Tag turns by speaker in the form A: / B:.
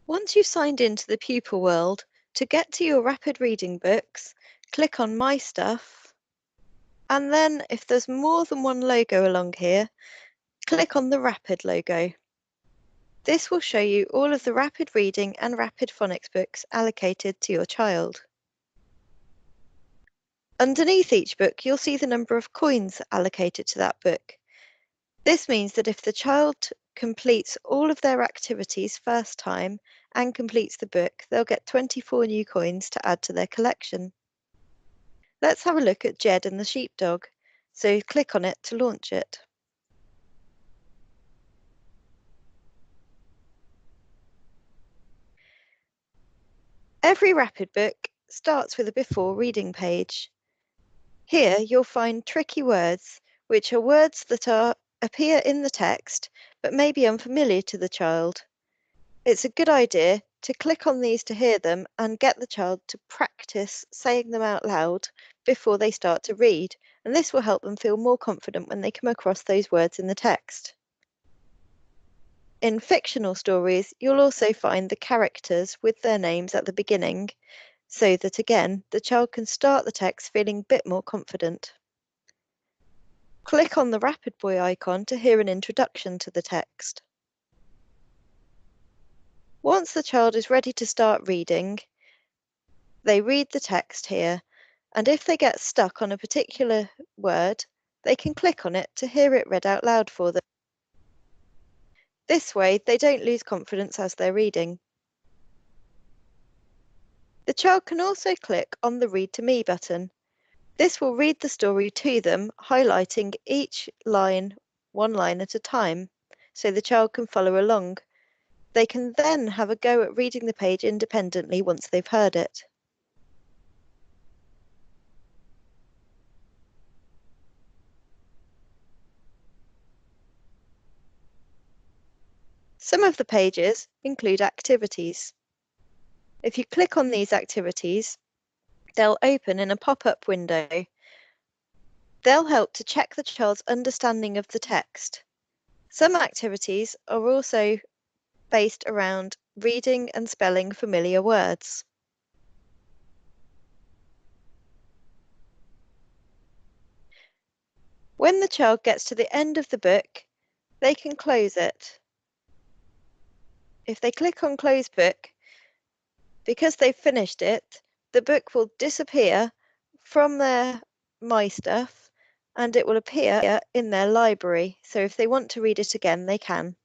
A: Once you've signed into the pupil world, to get to your rapid reading books, click on My Stuff, and then if there's more than one logo along here, click on the Rapid logo. This will show you all of the rapid reading and rapid phonics books allocated to your child. Underneath each book, you'll see the number of coins allocated to that book. This means that if the child completes all of their activities first time and completes the book, they'll get 24 new coins to add to their collection. Let's have a look at Jed and the Sheepdog. So click on it to launch it. Every rapid book starts with a before reading page. Here you'll find tricky words, which are words that appear in the text but may be unfamiliar to the child. It's a good idea to click on these to hear them and get the child to practice saying them out loud before they start to read, and this will help them feel more confident when they come across those words in the text. In fictional stories, you'll also find the characters with their names at the beginning, so that again, the child can start the text feeling a bit more confident. Click on the Rapid Boy icon to hear an introduction to the text. Once the child is ready to start reading, they read the text here, and if they get stuck on a particular word, they can click on it to hear it read out loud for them. This way, they don't lose confidence as they're reading. The child can also click on the Read to Me button. This will read the story to them, highlighting each line one line at a time, so the child can follow along. They can then have a go at reading the page independently once they've heard it. Some of the pages include activities. If you click on these activities, they'll open in a pop-up window. They'll help to check the child's understanding of the text. Some activities are also based around reading and spelling familiar words. When the child gets to the end of the book, they can close it. If they click on Close Book, because they've finished it, the book will disappear from their My Stuff and it will appear in their library. So if they want to read it again, they can.